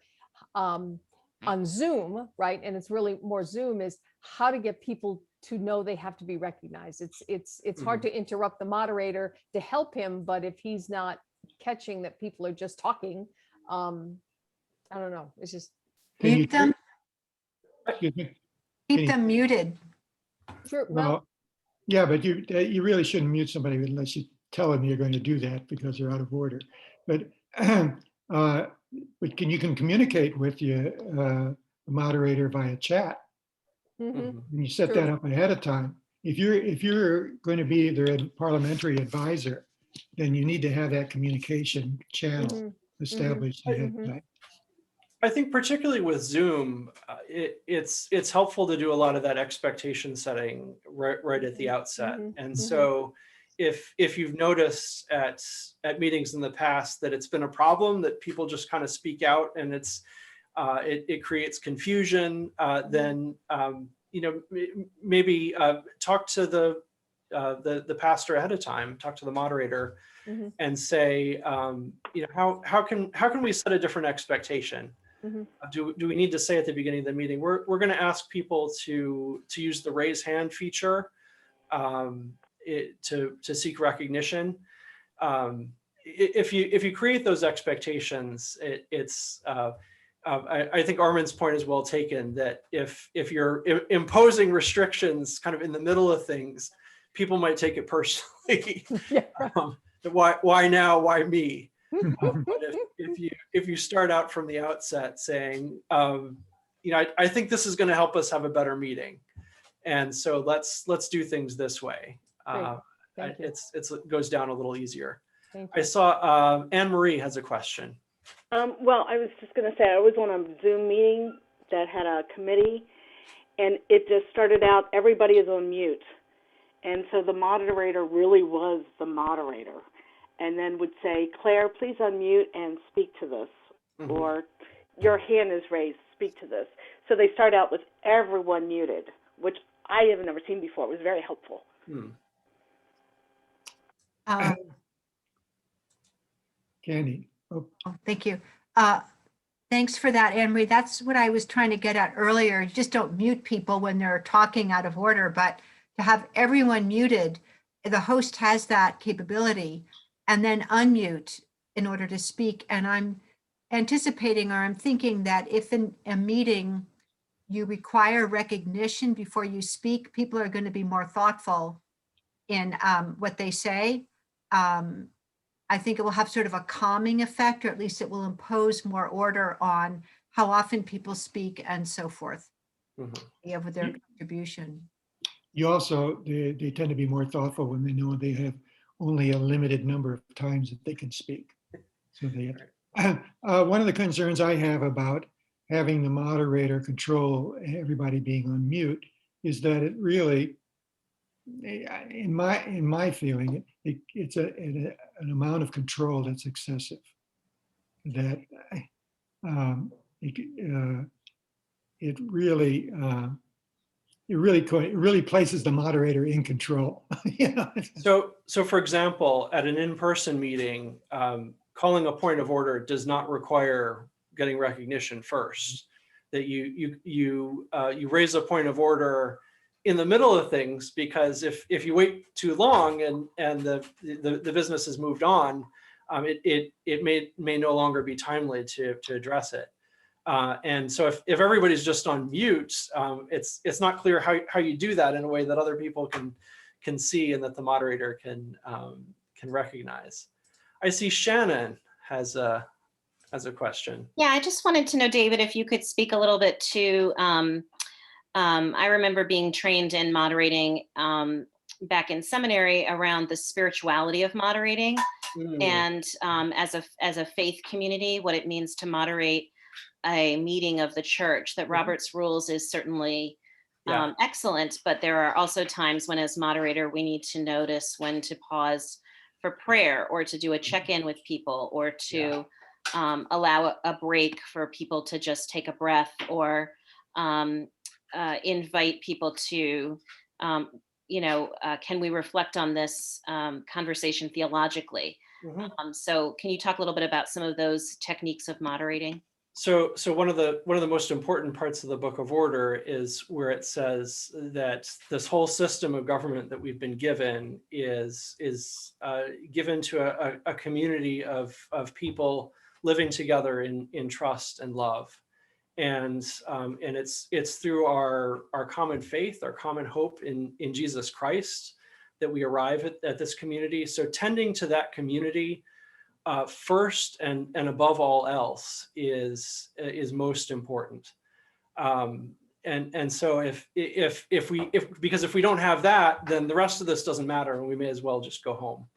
on Zoom, right? And it's really more Zoom, is how to get people to know they have to be recognized. It's hard to interrupt the moderator to help him, but if he's not catching that people are just talking, I don't know. It's just Mute them, Excuse me. keep them muted. sure. Well, yeah, but you really shouldn't mute somebody unless you tell them you're going to do that because they're out of order. But you can communicate with the moderator via chat. Mhm. And you set that up ahead of time. If you're going to be their parliamentary advisor, then you need to have that communication channel established ahead of time. I think particularly with Zoom, it's helpful to do a lot of that expectation setting right at the outset. And so if you've noticed at meetings in the past that it's been a problem that people just kind of speak out and it creates confusion, then maybe talk to the pastor ahead of time, talk to the moderator, and say, how can we set a different expectation? Do we need to say at the beginning of the meeting, we're going to ask people to use the raise hand feature to seek recognition. If you create those expectations, I think Armin's point is well taken, that if you're imposing restrictions kind of in the middle of things, people might take it personally. Yeah. Why now? Why me? But if you start out from the outset saying, I think this is going to help us have a better meeting, and so let's do things this way. Great. Thank you. It goes down a little easier. Thank I you. saw Anne Marie has a question. Well, I was just going to say, I was on a Zoom meeting that had a committee, and it just started out, everybody is on mute. And so the moderator really was the moderator, and then would say, Claire, please unmute and speak to this, or your hand is raised, speak to this. So they start out with everyone muted, which I have never seen before. It was very helpful. Candy. Oh, Thank you. Thanks for that, Anne Marie. That's what I was trying to get at earlier. You just don't mute people when they're talking out of order, but to have everyone muted, the host has that capability, and then unmute in order to speak. And I'm anticipating, or I'm thinking that if in a meeting you require recognition before you speak, people are going to be more thoughtful in what they say. I think it will have sort of a calming effect, or at least it will impose more order on how often people speak and so forth. With their contribution. you also, they tend to be more thoughtful when they know they have only a limited number of times that they can speak. So one of the concerns I have about having the moderator control everybody being on mute is that it really, in my feeling, it's an amount of control that's excessive. That it really places the moderator in control. So for example, at an in-person meeting, calling a point of order does not require getting recognition first. That you raise a point of order in the middle of things, because if you wait too long and the business has moved on, it may no longer be timely to address it. And so if everybody's just on mute, it's not clear how you do that in a way that other people can see and that the moderator can recognize. I see Shannon has a question. Yeah, I just wanted to know, David, if you could speak a little bit to, I remember being trained in moderating back in seminary around the spirituality of moderating, and as a faith community, what it means to moderate a meeting of the church. That Robert's Rules is certainly excellent, but there are also times when, as moderator, we need to notice when to pause for prayer, or to do a check-in with people, or to allow a break for people to just take a breath, or invite people to, can we reflect on this conversation theologically? So can you talk a little bit about some of those techniques of moderating? So one of the most important parts of the Book of Order is where it says that this whole system of government that we've been given is given to a community of people living together in trust and love, and it's through our common faith, our common hope in Jesus Christ, that we arrive at this community. So tending to that community first and above all else is most important. And so because if we don't have that, then the rest of this doesn't matter, and we may as well just go home.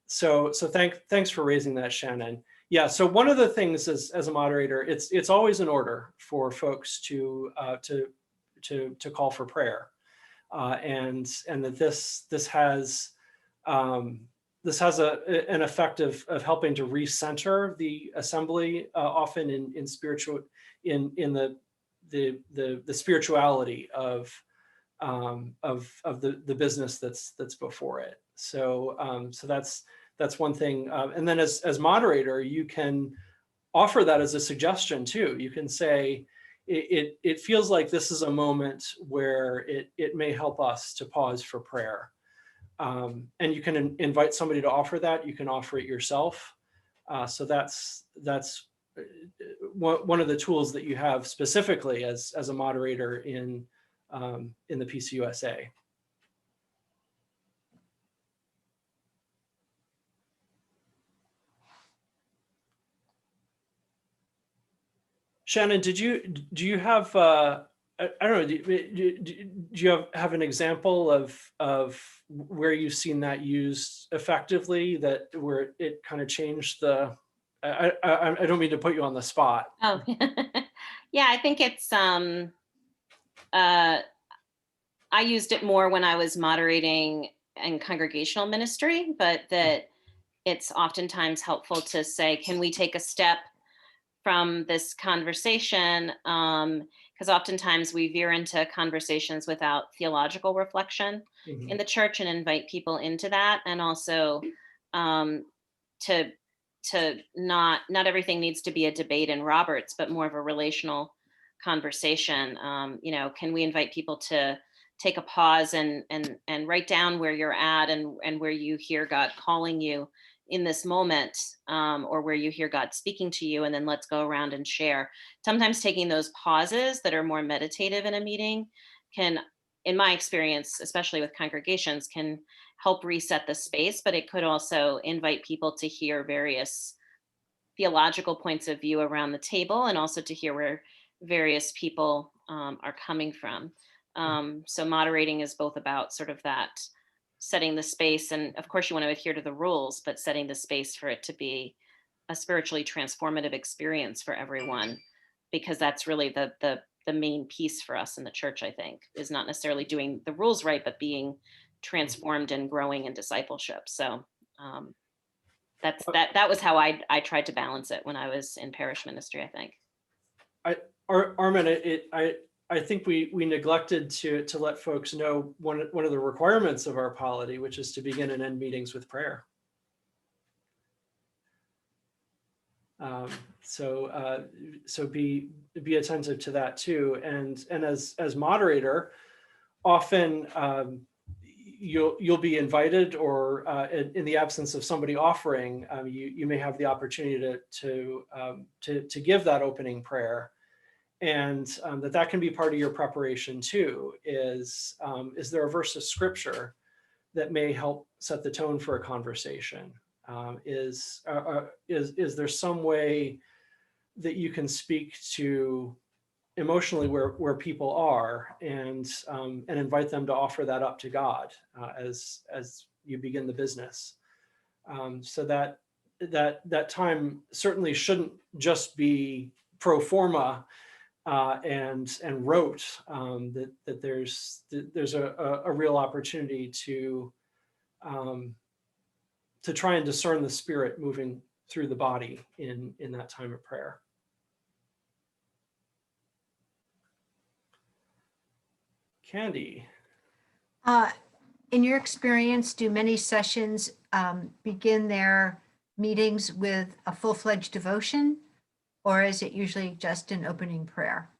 So thanks for raising that, Shannon. Yeah. So one of the things as a moderator, it's always in order for folks to call for prayer, and that this has an effect of helping to recenter the assembly, often in spiritual, in the spirituality of the business that's before it. So that's one thing. And then as moderator, you can offer that as a suggestion too. You can say, it feels like this is a moment where it may help us to pause for prayer. And you can invite somebody to offer that. You can offer it yourself. So that's one of the tools that you have specifically as a moderator in the PCUSA. Shannon, do you have I don't know, do you have an example of where you've seen that used effectively, that where it kind of changed the, I don't mean to put you on the spot. Oh, yeah, I think it's, I used it more when I was moderating in congregational ministry, but that it's oftentimes helpful to say, can we take a step from this conversation? Because oftentimes we veer into conversations without theological reflection Mhm. in the church, and invite people into that. And also to not everything needs to be a debate in Roberts, but more of a relational conversation. Can we invite people to take a pause and write down where you're at, and where you hear God calling you in this moment, or where you hear God speaking to you, and then let's go around and share. Sometimes taking those pauses that are more meditative in a meeting can, in my experience, especially with congregations, can help reset the space, but it could also invite people to hear various theological points of view around the table, and also to hear where various people are coming from. So moderating is both about sort of that, setting the space, and of course you want to adhere to the rules, but setting the space for it to be a spiritually transformative experience for everyone, because that's really the main piece for us in the church, I think, is not necessarily doing the rules right, but being transformed and growing in discipleship. So that was how I tried to balance it when I was in parish ministry, I think. Armin, I think we neglected to let folks know one of the requirements of our polity, which is to begin and end meetings with prayer. So be attentive to that too. And as moderator, often you'll be invited, or in the absence of somebody offering, you may have the opportunity to give that opening prayer. And that can be part of your preparation too. Is there a verse of scripture that may help set the tone for a conversation? Is there some way that you can speak to emotionally where people are, and invite them to offer that up to God as you begin the business? So that time certainly shouldn't just be pro forma and rote. That there's a real opportunity to try and discern the Spirit moving through the body in that time of prayer. Candy. In your experience, do many sessions begin their meetings with a full-fledged devotion, or is it usually just an opening prayer?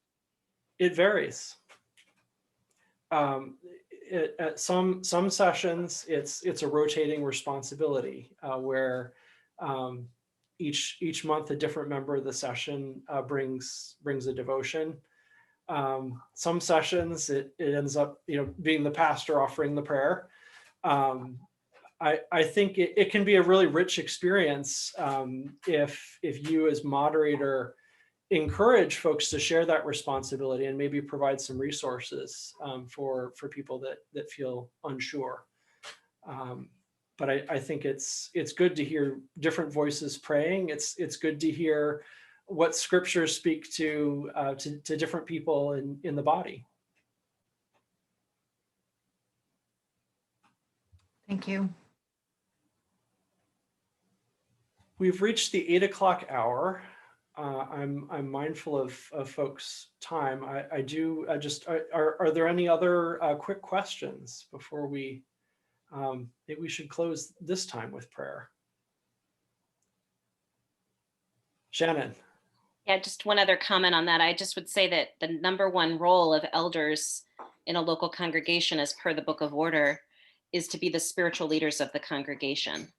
It varies. At some sessions, it's a rotating responsibility where each month a different member of the session brings a devotion. Some sessions it ends up being the pastor offering the prayer. I think it can be a really rich experience if you as moderator encourage folks to share that responsibility, and maybe provide some resources for people that feel unsure. But I think it's good to hear different voices praying. It's good to hear what scriptures speak to different people in the body. Thank you. We've reached the 8 o'clock hour. I'm mindful of folks' time. I do just are there any other quick questions before we maybe we should close this time with prayer? Shannon. Yeah, just one other comment on that. I just would say that the number one role of elders in a local congregation, as per the Book of Order, is to be the spiritual leaders of the congregation.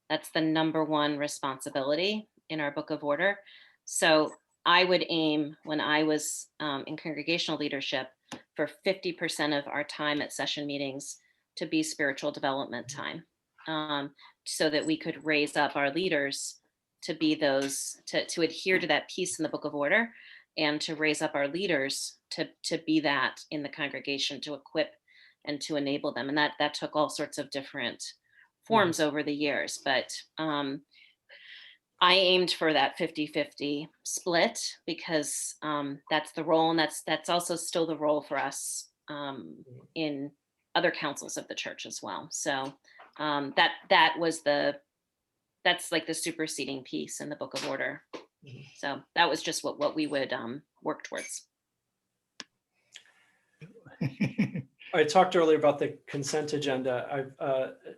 That's the number one responsibility in our Book of Order. So I would aim, when I was in congregational leadership, for 50% of our time at session meetings to be spiritual development time, so that we could raise up our leaders be those, to adhere to that piece in the book of order, and to raise up our leaders to be that in the congregation, to equip and to enable them. And that took all sorts of different forms over the years. But I aimed for that 50-50 split, because that's the role, and that's also still the role for us in other councils of the church as well. So that's like the superseding piece in the book of order. So that was just what we would work towards. I talked earlier about the consent agenda.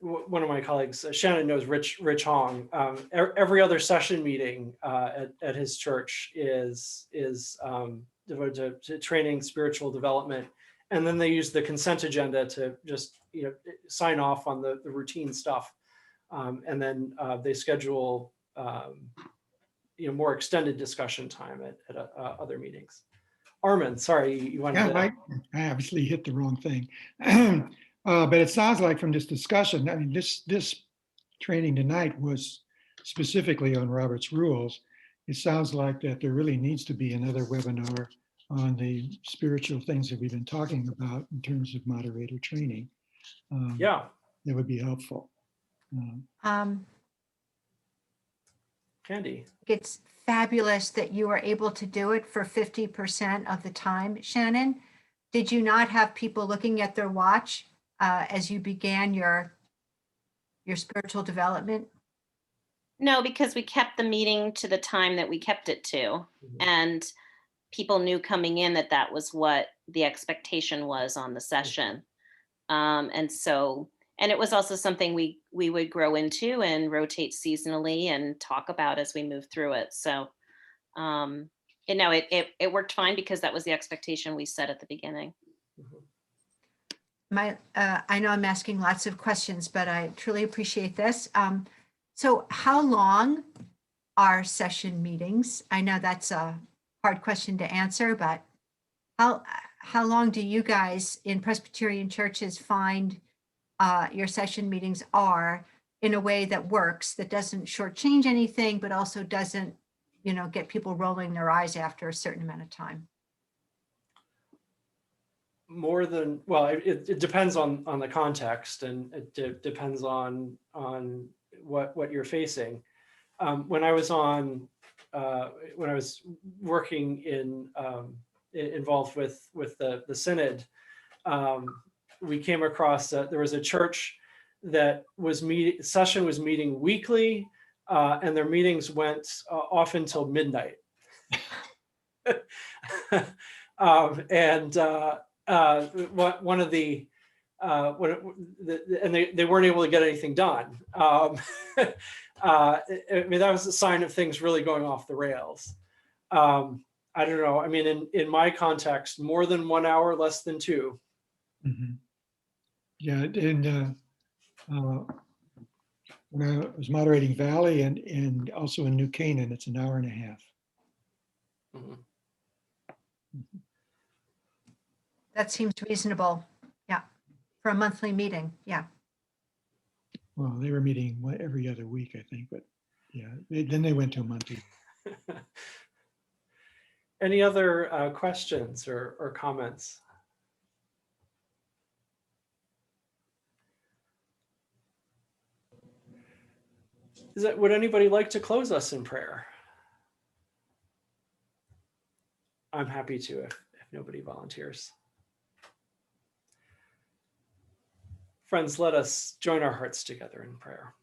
One of my colleagues, Shannon knows Rich Hong. Every other session meeting at his church is devoted to training, spiritual development, and then they use the consent agenda to just sign off on the routine stuff, and then they schedule more extended discussion time at other meetings. Armin, sorry, you wanted to... I obviously hit the wrong thing. But it sounds like from this discussion, I mean, this training tonight was specifically on Robert's rules. It sounds like that there really needs to be another webinar on the spiritual things that we've been talking about in terms of moderator training. Yeah. That would be helpful. Candy. It's fabulous that you were able to do it for 50% of the time, Shannon. Did you not have people looking at their watch as you began your spiritual development? No, because we kept the meeting to the time that we kept it to. And people knew coming in that was what the expectation was on the session. And it was also something we would grow into and rotate seasonally and talk about as we move through it. So, it worked fine, because that was the expectation we set at the beginning. I know I'm asking lots of questions, but I truly appreciate this. So how long are session meetings? I know that's a hard question to answer, but how long do you guys in Presbyterian churches find your session meetings are in a way that works, that doesn't shortchange anything, but also doesn't, get people rolling their eyes after a certain amount of time? It depends on the context, and it depends on what you're facing. When I was working involved with the synod, we came across there was a church that session was meeting weekly, and their meetings went off until midnight. One of the and they weren't able to get anything done. I mean, that was a sign of things really going off the rails. I don't know. I mean, in my context, more than 1 hour, less than 2. Mm-hmm. Yeah, and when I was moderating Valley and also in New Canaan, it's 1.5 hours. Mm-hmm. That seems reasonable. Yeah. For a monthly meeting. Yeah. Well, they were meeting every other week, I think, but yeah, then they went to a monthly. Any other questions or comments? Would anybody like to close us in prayer? I'm happy to if nobody volunteers. Friends, let us join our hearts together in prayer.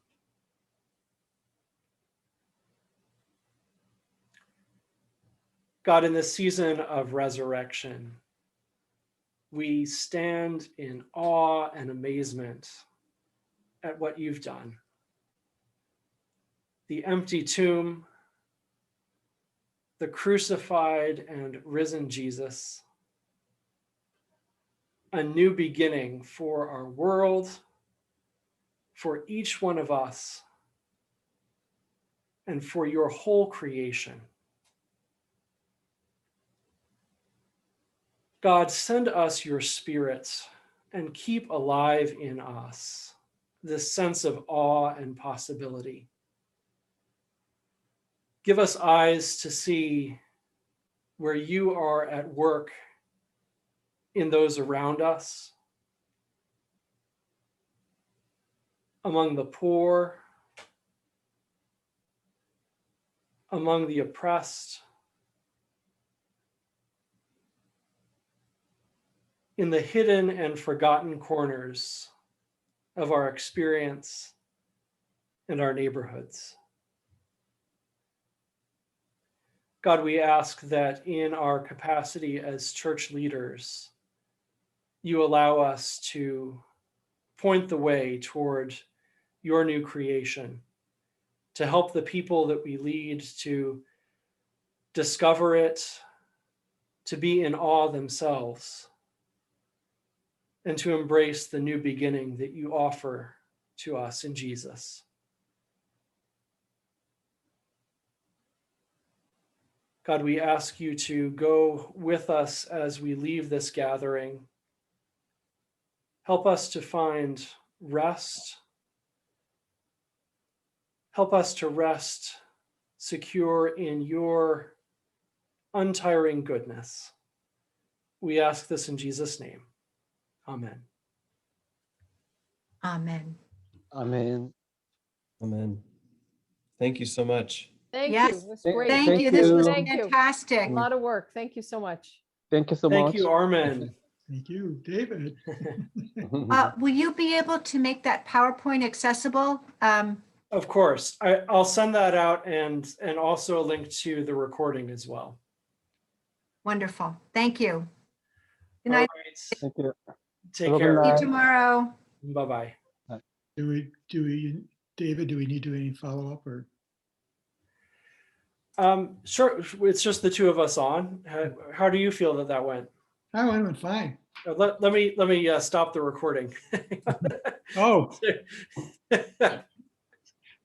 God, in this season of resurrection, we stand in awe and amazement at what you've done. The empty tomb, the crucified and risen Jesus, a new beginning for our world, for each one of us, and for your whole creation. God, send us your Spirit and keep alive in us this sense of awe and possibility. Give us eyes to see where you are at work in those around us, among the poor, among the oppressed, in the hidden and forgotten corners of our experience and our neighborhoods. God, we ask that in our capacity as church leaders, you allow us to point the way toward your new creation, to help the people that we lead to discover it, to be in awe themselves, and to embrace the new beginning that you offer to us in Jesus. God, we ask you to go with us as we leave this gathering. Help us to find rest. Help us to rest secure in your untiring goodness. We ask this in Jesus' name. Amen. Amen. Amen. Amen. Thank you so much. Thank Yes. you. It was Thank- great. Thank you. This was Thank you. fantastic. A lot of work. Thank you so much. Thank you so Thank much. you, Armin. Thank you, David. Will you be able to make that PowerPoint accessible? Of course, I'll send that out and also a link to the recording as well. Wonderful. Thank you. Good All night. right. Thank you. Take Have a good care. See you night. tomorrow. Bye-bye. David, do we need to do any follow-up or? Sure. It's just the two of us on. How do you feel that that went? I went fine. Let me stop the recording. Oh,